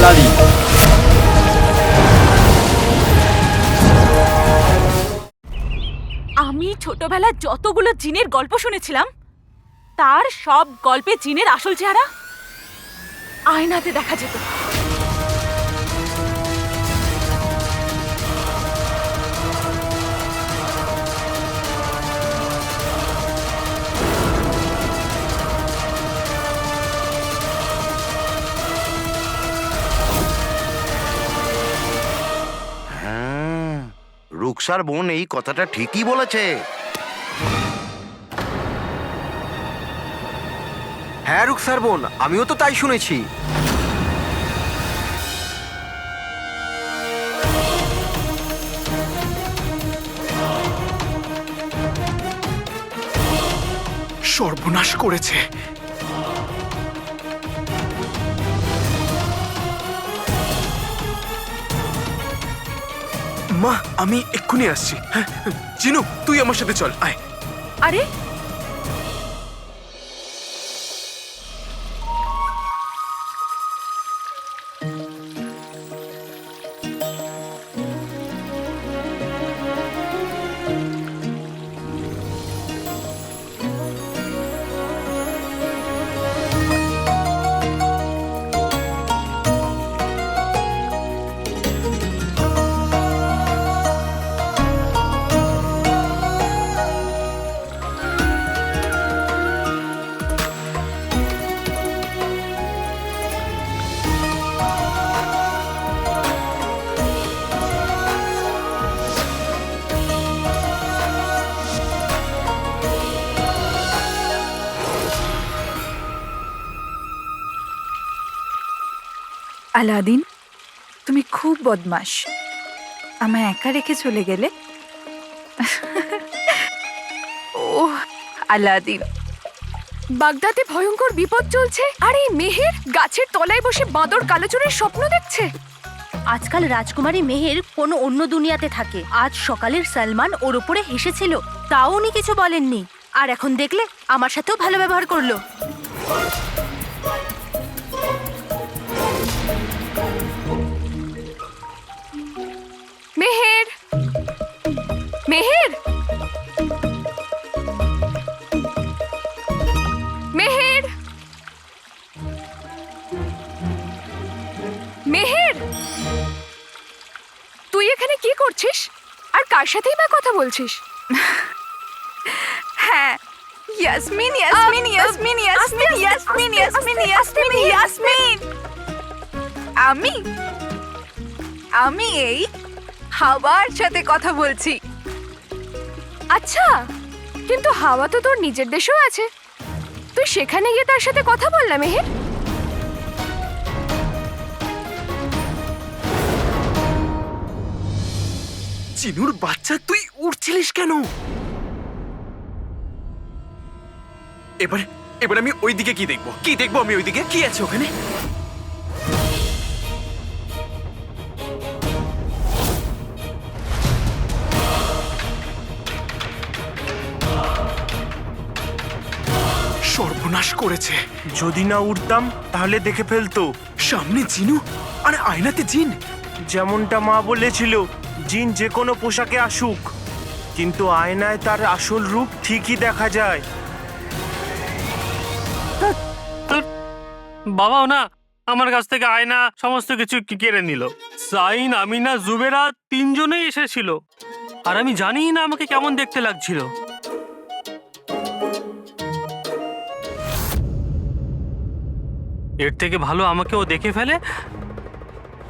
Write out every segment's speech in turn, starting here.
নারী। আমি ছোটবেলায় যতগুলো জিনের গল্প শুনেছিলাম তার সব গল্পে জিনের আসল চেহারা আয়নাতে দেখা যেত। হ্যাঁ, রুকসার বোন এই কথাটা ঠিকই বলেছে। হ্যাঁ রুকসার বোন, আমিও তো তাই শুনেছি। সর্বনাশ করেছে। মা, আমি এক্ষুনি আসছি। হ্যাঁ, জিনু তুই আমার সাথে চল, আয়। আরে আলাদিন, তুমি খুব বদমাশ। আমায় একা রেখে চলে গেলে। ও আলাদিন, বাগদাদে ভয়ঙ্কর বিপদ চলছে আর এই মেহের গাছের তলায় বসে বাঁদর কালোচুরের স্বপ্ন দেখছে। আজকাল রাজকুমারী মেহের কোনো অন্য দুনিয়াতে থাকে। আজ সকালের সালমান ওর উপরে হেসেছিল, তাও উনি কিছু বলেননি। আর এখন দেখলে আমার সাথেও ভালো ব্যবহার করলো। মেহের, মেহের, মেহের, মেহের, তুই এখানে কি করছিস আর কার সাথেই বা কথা বলছিস? হ্যাঁ, ইয়াসমিন, ইয়াসমিন, ইয়াসমিন, ইয়াসমিন, ইয়াসমিন, ইয়াসমিন, ইয়াসমিন, ইয়াসমিন। আমি আমি এই হাওয়ার সাথে কথা বলছি। আচ্ছা, কিন্তু হাওয়া তো তোর নিজের দেশেও আছে, তুই সেখানে গিয়ে তার সাথে কথা বল না মেহের। জিনুর বাচ্চা, তুই উঠছিলিস কেন? এবার এবার আমি ওইদিকে কি দেখবো? কি দেখবো আমি ওইদিকে? কি আছে ওখানে? সর্বনাশ করেছে। যদি না উঠতাম তাহলে দেখে ফেলতো। সামনে জিনু আর আয়নাতে জিন। যেমনটা মা বলেছিল, জিন যে কোনো পোশাকে আসুক, কিন্তু আয়নায় তার আসল রূপ ঠিকই দেখা যায়। বাবাও না আমার কাছ থেকে আয়না সমস্ত কিছু কেড়ে নিল। সাইন, আমিনা, জুবেরা তিনজনেই এসেছিল, আর আমি জানি না আমাকে কেমন দেখতে লাগছিল। এর থেকে ভালো আমাকে ও দেখে ফেলে,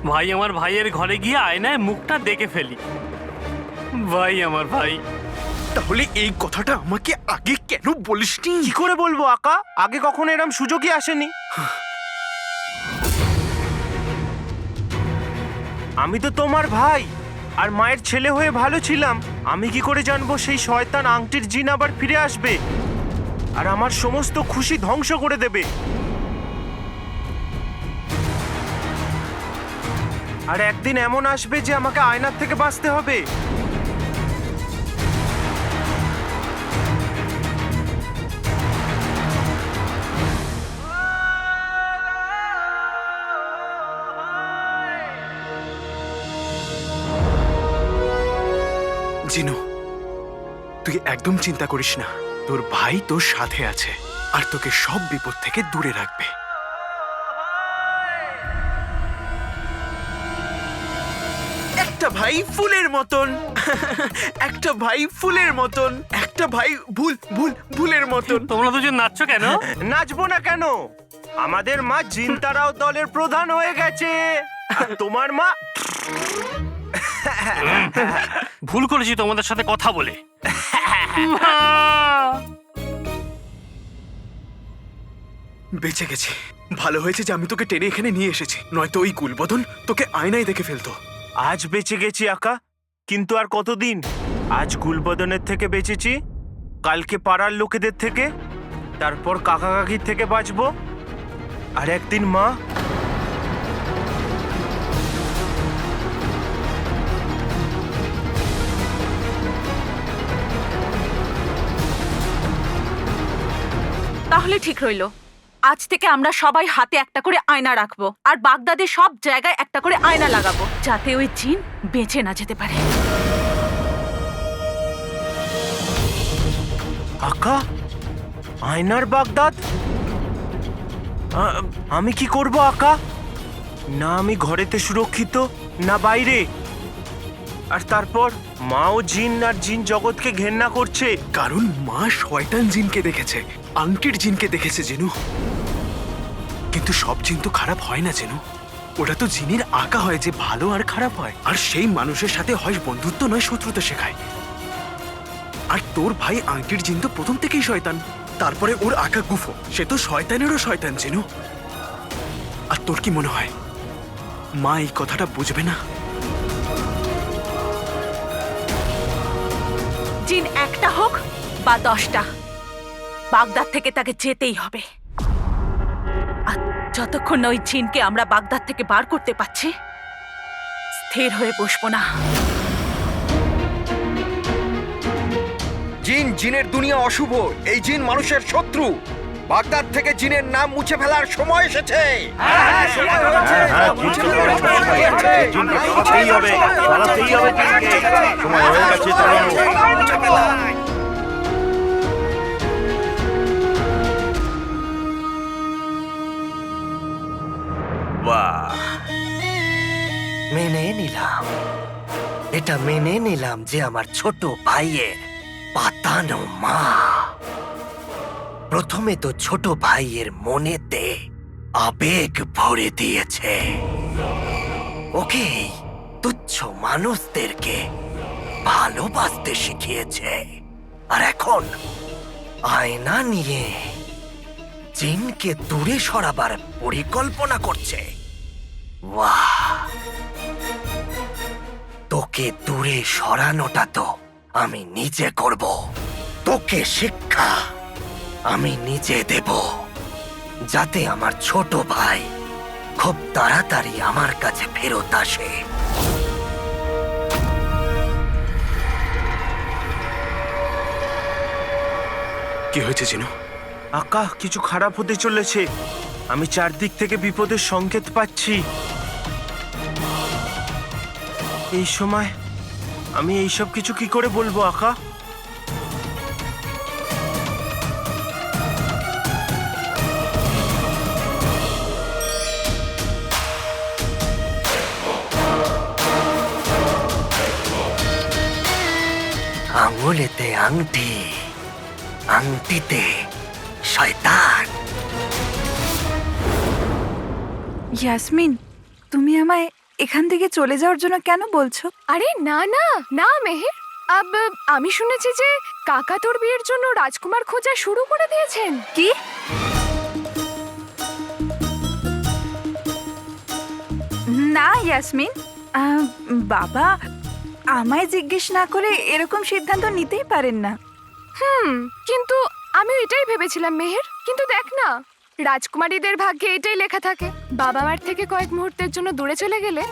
ভাই আমার ভাইয়ের ঘরে গিয়ে আয়নায় মুখটা দেখে ফেলি। ভাই আমার ভাই। তাহলে এই কথাটা আমাকে আগে কেন বলিসনি? কি করে বলবো আকা? আগে কখনো এরম সুযোগই আসেনি। আমি তো তোমার ভাই আর মায়ের ছেলে হয়ে ভালো ছিলাম। আমি কি করে জানবো সেই শয়তান আংটির জিন আবার ফিরে আসবে আর আমার সমস্ত খুশি ধ্বংস করে দেবে? আর একদিন এমন আসবে যে আমাকে আয়নার থেকে বাঁচতে হবে। জিনু, তুই একদম চিন্তা করিস না। তোর ভাই তোর সাথে আছে আর তোকে সব বিপদ থেকে দূরে রাখবে। একটা ভাই ফুলের মতন, একটা ভাই ফুলের মতন, একটা ভাই ভুলের মতন। তোমরা দুজন নাচছো কেন? নাচবো না কেন? আমাদের মা জিনতারাও দলের প্রধান হয়ে গেছে। আর তোমার মা ভুল করেছি তোমাদের সাথে কথা বলে। বেঁচে গেছি। ভালো হয়েছে যে আমি তোকে টেনে এখানে নিয়ে এসেছি, নয়তো ওই কুলবদন তোকে আয়নায় দেখে ফেলতো। আজ বেঁচে গেছি আকা, কিন্তু আর কতদিন? আজ গুলবদনের থেকে বেঁচেছি, কালকে পাড়ার লোকেদের থেকে, তারপর কাকা কাকির থেকে বাঁচবো, আর একদিন মা। তাহলে ঠিক রইলো, আজ থেকে আমরা সবাই হাতে একটা করে আয়না রাখবো আর বাগদাদে সব জায়গায় একটা করে আয়না লাগাবো, যাতে ওই জিন বেঁচে না যেতে পারে। আকা, আয়নার বাগদাদ? আমি কি করব আকা? না আমি ঘরেতে সুরক্ষিত, না বাইরে। আর তারপর মাও জিন আর জিন জগৎকে ঘেন্না করছে। কারণ মা শয়তান জিনকে দেখেছে, আংটির জিনকে দেখেছে জিনু। কিন্তু সব জিন তো খারাপ হয় না জিনু, ওটা তো জিনের আঁকা হয় যে ভালো আর খারাপ হয়, আর সেই মানুষের সাথে হয় বন্ধুত্ব নয় শত্রুতা শেখায়। আর তোর ভাই আংটির জিন তো প্রথম থেকেই শয়তান, তারপরে ওর আঁকা গুফো, সে তো শয়তানেরও শয়তান জিনু। আর তোর কি মনে হয় মা এই কথাটা বুঝবে না? জিন একটা হোক বা 10টা, বাগদাদ থেকে তাকে যেতেই হবে। আর যতক্ষণ না ওই জিনকে আমরা বাগদাদ থেকে বার করতে পারছি, স্থির হয়ে বসবো না। জিন, জিনের দুনিয়া অশুভ, এই জিন মানুষের শত্রু। বাগদাদ থেকে জিনের নাম মুছে ফেলার সময় এসেছে। মেনে নিলাম, এটা মেনে নিলাম যে আমার ছোট ভাইয়ের পাতানো মা। প্রথমে তো ছোট ভাইয়ের মনেতে আবেগ ভরে দিয়েছে, ওকে তুচ্ছ মানুষদেরকে ভালোবাসতে শিখিয়েছে, আর এখন আয়না নিয়ে জিনকে দূরে সরাবার পরিকল্পনা করছে। বাহ, তোকে দূরে সরানোটা তো আমি নিজে করব, তোকে শিক্ষা আমি নিজে দেব, যাতে আমার ছোট ভাই খুব তাড়াতাড়ি আমার কাছে ফেরত আসে। কি হয়েছে জিনু? আকা, কিছু খারাপ হতে চলেছে। আমি চারদিক থেকে বিপদের সংকেত পাচ্ছি। এই সময় আমি এইসব কিছু কি করে বলবো আকা? আঙুলেতে আংটি, আংটিতে শয়তান। ইয়াসমিন, তুমি আমায় এখান থেকে চলে যাওয়ার জন্য কেন বলছো? আরে না না না মেহের, আমি শুনেছি যে কাকা তোর বিয়ের জন্য রাজকুমার খোঁজা শুরু করে দিয়েছেন। কি? না ইয়াসমিন, বাবা আমায় জিজ্ঞেস না করে এরকম সিদ্ধান্ত নিতেই পারেন না। কিন্তু আমি এটাই ভেবেছিলাম মেহের, কিন্তু দেখ না, রাজকুমারীদের ভাগ্যে এটাই লেখা থাকে, বাবা মার থেকে কয়েক মুহূর্তের জন্য দূরে চলে গেলে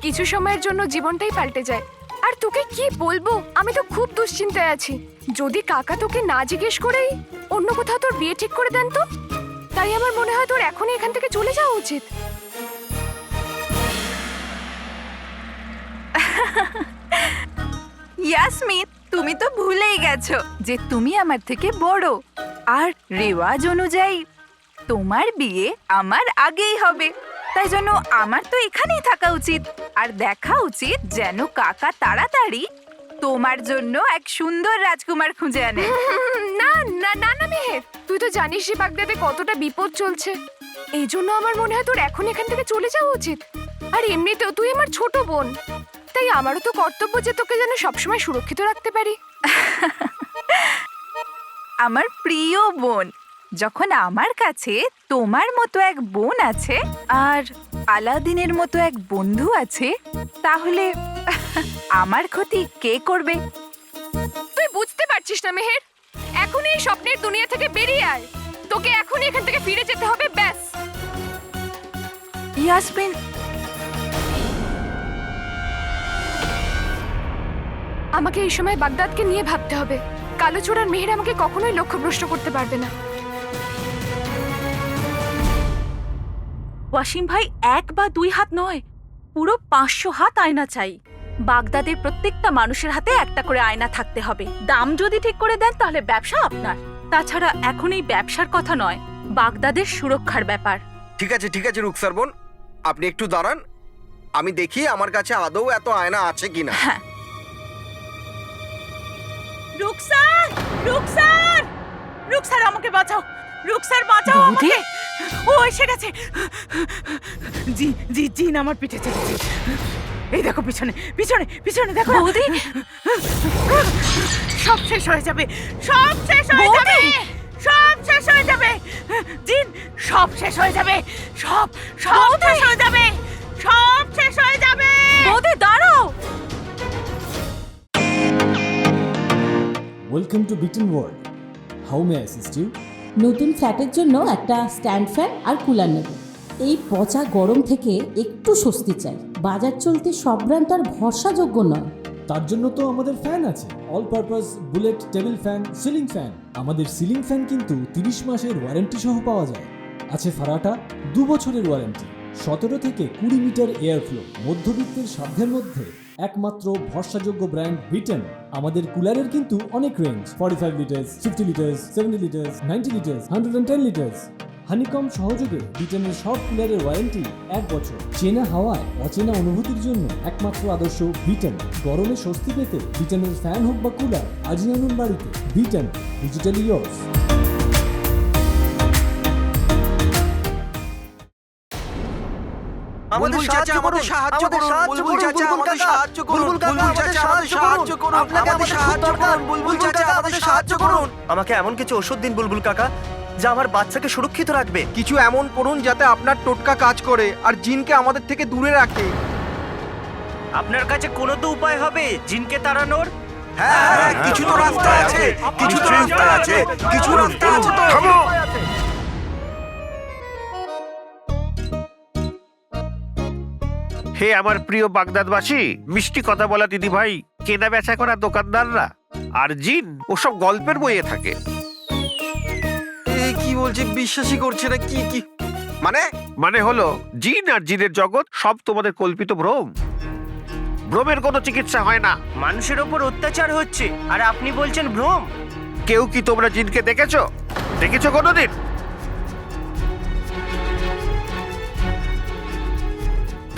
কিছু সময়ের জন্য জীবনটাই পাল্টে যায়। আর তোকে কি বলবো, আমি তো খুব দুশ্চিন্তায় আছি। যদি কাকা তোকে না জিজ্ঞেস করেই অন্য কোথাও তোর বিয়ে ঠিক করে দেন তো, তাই আমার মনে হয় তোর এখনই এখান থেকে চলে যাওয়া উচিত। ইয়াসমিন, তুমি তো ভুলেই গেছো যে তুমি আমার থেকে বড়, আর রেওয়াজ অনুযায়ী তোমার বিয়ে আমার আগেই হবে। তাই জন্য আমার তো এখানেই থাকা উচিত, আর দেখা উচিত যেন কাকা তাড়াতাড়ি তোমার জন্য এক সুন্দর রাজকুমার খুঁজে আনে। না না না না মেহের, তুই তো জানিসই বাগদাদে কতটা বিপদ চলছে। এই জন্য আমার মনে হয় তোর এখন এখান থেকে চলে যাওয়া উচিত। আর এমনিতেও তুই আমার ছোট বোন, তাই আমারও তো কর্তব্য যে তোকে যেন সবসময় সুরক্ষিত রাখতে পারি। আমার প্রিয় বোন, যখন আমার কাছে তোমার মতো এক বোন আছে আর আলাদিনের মতো এক বন্ধু আছে, তাহলে আমার ক্ষতি কে করবে? তুই বুঝতে পারছিস না মেহের? এখনই এই স্বপ্নের দুনিয়া থেকে বেরিয়ে আয়। তোকে এখনই এখান থেকে ফিরে যেতে হবে, ব্যাস। ইয়াসমিন, আমাকে এই সময় বাগদাদকে নিয়ে ভাবতে হবে। কালোচোর আর মেহের আমাকে কখনোই লক্ষ্যভ্রষ্ট করতে পারবে না। ওয়াসিম ভাই, 1 বা 2 হাত নয়, পুরো 500 হাত আয়না চাই। বাগদাদের প্রত্যেকটা মানুষের হাতে একটা করে আয়না থাকতে হবে। দাম যদি ঠিক করে দেন তাহলে ব্যবসা আপনার। তাছাড়া এখন এই ব্যবসার কথা নয়, বাগদাদের সুরক্ষার ব্যাপার। ঠিক আছে রুকসার বোন, আপনি একটু দাঁড়ান, আমি দেখি আমার কাছে আদৌ এত আয়না আছে কিনা। হ্যাঁ। রুকসার, রুকসার, রুকসার, আমাকে বাঁচাও! রুকসার, বাঁচাও আমাকে! ও এসে গেছে! জি জি, জিন আমার পিঠে চেপেছে। এই দেখো, পিছনে পিছনে পিছনে দেখো। বৌদি, সব শেষ হয়ে যাবে, সব শেষ হয়ে যাবে, সব শেষ হয়ে যাবে। জিন, সব শেষ হয়ে যাবে, সব সব শেষ হয়ে যাবে, সব শেষ হয়ে যাবে। বৌদি, দাঁড়াও! ওয়েলকাম টু বিটেন world. How may assist you? নতুন ফ্ল্যাটের জন্য একটা স্ট্যান্ড ফ্যান আর কুলার নেব। এই পচা গরম থেকে একটু স্বস্তি চাই। বাজার চলতে সব ব্র্যান্ড তো আর ভরসাযোগ্য নয়। তার জন্য তো আমাদের ফ্যান আছে, all purpose bullet table fan, ceiling fan. আমাদের সিলিং ফ্যান কিন্তু 30 মাসের ওয়ারেন্টি সহ পাওয়া যায়। আছে ফারাটা 2 বছরের ওয়ারেন্টি, 17 থেকে 20 মিটার এয়ার ফ্লো, মধ্যবিত্তের সাধ্যের মধ্যে একমাত্র ভরসাযোগ্য ব্র্যান্ড বিটেন। আমাদের কুলারের কিন্তু অনেক range, 45 litres, 50 litres, 70 litres, 90 litres, 110 litres. Honeycomb সহযোগে বিটেনের সব কুলারের ওয়ারেন্টি 1 বছর। চেনা হাওয়ায় অচেনা অনুভূতির জন্য একমাত্র আদর্শ বিটেন। গরমে স্বস্তি পেতে বিটেনের ফ্যান হোক বা কুলার, আজই আনুন বাড়িতে। Beaten, digitally years. আমাদের সাহায্য করুন, সাহায্য করুন, বুলবুল চাচা, আমাদের সাহায্য করুন, বুলবুল চাচা, আমাদের সাহায্য করুন, আপনাকে আমাদের সাহায্য করুন, বুলবুল চাচা, আমাদের সাহায্য করুন। আমাকে এমন কিছু ওষুধ দিন বুলবুল কাকা, যা আমার বাচ্চাকে সুরক্ষিত রাখবে। কিছু এমন করুন যাতে আপনার টোটকা কাজ করে আর জিনকে আমাদের থেকে দূরে রাখে। আপনার কাছে কোনো তো উপায় হবে জিনকে তাড়ানোর? হ্যাঁ, কিছু তো রাস্তা আছে, কিছু তো রাস্তা আছে, কিছু রাস্তা আছে তো। হে আমার প্রিয় বাগদাদবাসী, মিষ্টি কথা বলা দিদি ভাই, কেনা বেচা করা দোকানদাররা আর জিন ওসব গল্পের বইয়ে থাকে। এই কি বলছে, বিশ্বাসই করছে না। কি কি মানে হলো জিন আর জিনের জগৎ সব তোমাদের কল্পিত ভ্রম। ভ্রমের কোনো চিকিৎসা হয় না। মানুষের ওপর অত্যাচার হচ্ছে আর আপনি বলছেন ভ্রম? কেউ কি তোমরা জিনকে দেখেছো কোনোদিন?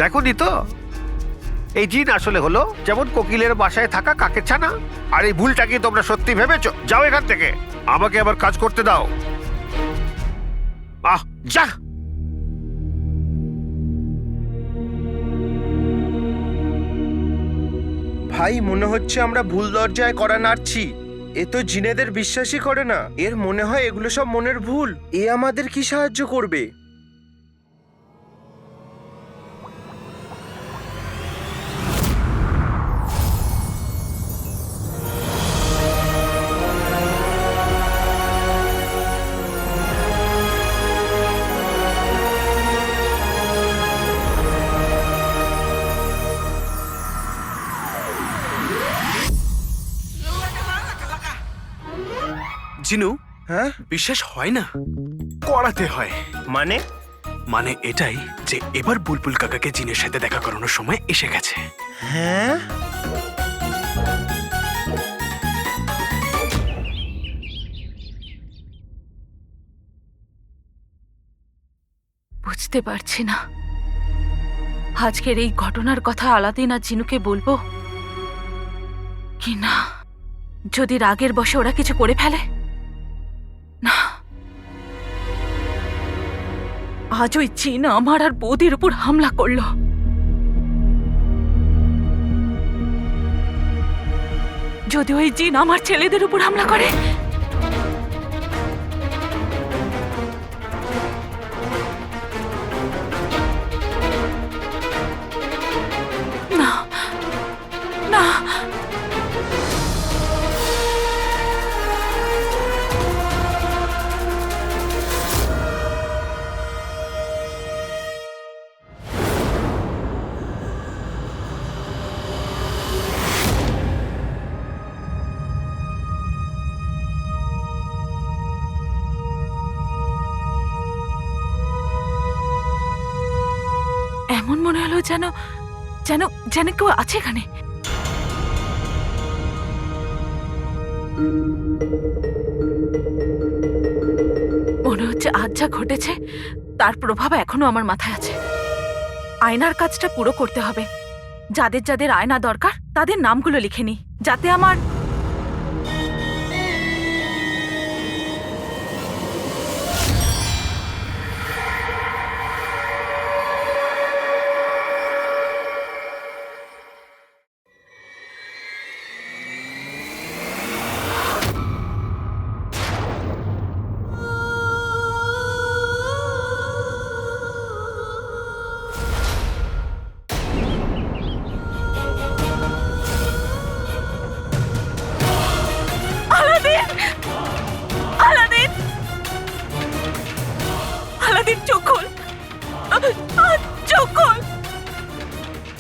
দেখোনি তো? এই জিন আসলে হলো যেমন কোকিলের বাসায় থাকা কাকের ছানা। আর এই ভুলটা কি তোমরা সত্যি ভেবেছো? যাও এখান থেকে, আমাকে আবার কাজ করতে দাও। যা। ভাই, মনে হচ্ছে আমরা ভুল দরজায় করা নাড়ছি। এ তো জিনেদের বিশ্বাসই করে না। এর মনে হয় এগুলো সব মনের ভুল। এ আমাদের কি সাহায্য করবে? জিনু, হ্যাঁ, বিশ্বাস হয় না, করাতে হয়। মানে এটাই যে এবার বুলবুল কাকাকে জিনের সাথে দেখা করানোর সময় এসে গেছে। হ্যাঁ। বুঝতে পারছি না আজকের এই ঘটনার কথা আলাদিন আর জিনুকে বলবো কি না। যদি রাগের বশে ওরা কিছু করে ফেলে, না, আজ ওই জিন আমার আর বৌদির উপর হামলা করলো। যদি ওই জিন আমার ছেলেদের উপর হামলা করে, না না, এমন মনে হলো যেন যেন যেন কেউ আছে এখানে। মনে হচ্ছে আজ যা ঘটেছে তার প্রভাব এখনো আমার মাথায় আছে। আয়নার কাজটা পুরো করতে হবে। যাদের যাদের আয়না দরকার তাদের নামগুলো লিখে নি, যাতে আমার আলাদিন, আলাদিন, আলাদিন চোখ খোল, চোখ খোল,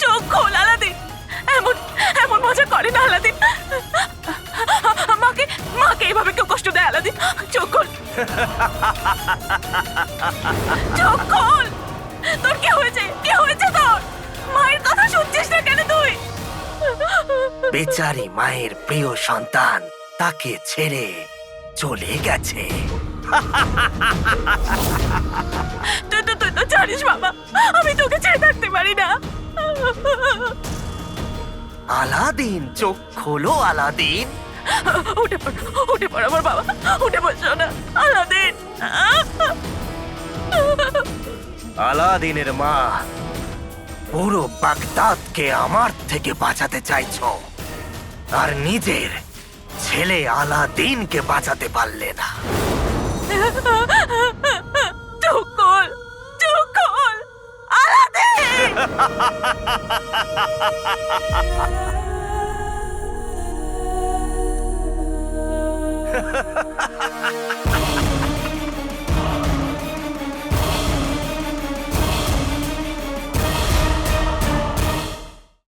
চোখ খোল আলাদিন। এমন এমন মজা করে না আলাদিন। মাকে মাকে এভাবে কেউ কষ্ট দেয় আলাদিন? চোখ খোল, চোখ খোল। তোর কি হয়েছে? কি হয়েছে তোর? মায়ের কথা শুনছিস না কেন তুই? বেচারি মায়ের প্রিয় সন্তান তাকে ছেড়ে চলে গেছে। তুই তো জানিস বাবা, আমি তোকে ছেড়ে থাকতে পারি না। আলাদিন, চোখ খোলো আলাদিন। উঠে পড়, উঠে পড় আমার বাবা, উঠে পড় না আলাদিন। আলাদিনের মা, পুরো বাগদাদকে আমার থেকে বাঁচাতে চাইছো, আর নিজের ছেলে আলাদিনকে বাঁচাতে পারলে না। চোখ খোল, চোখ খোল আলাদিন।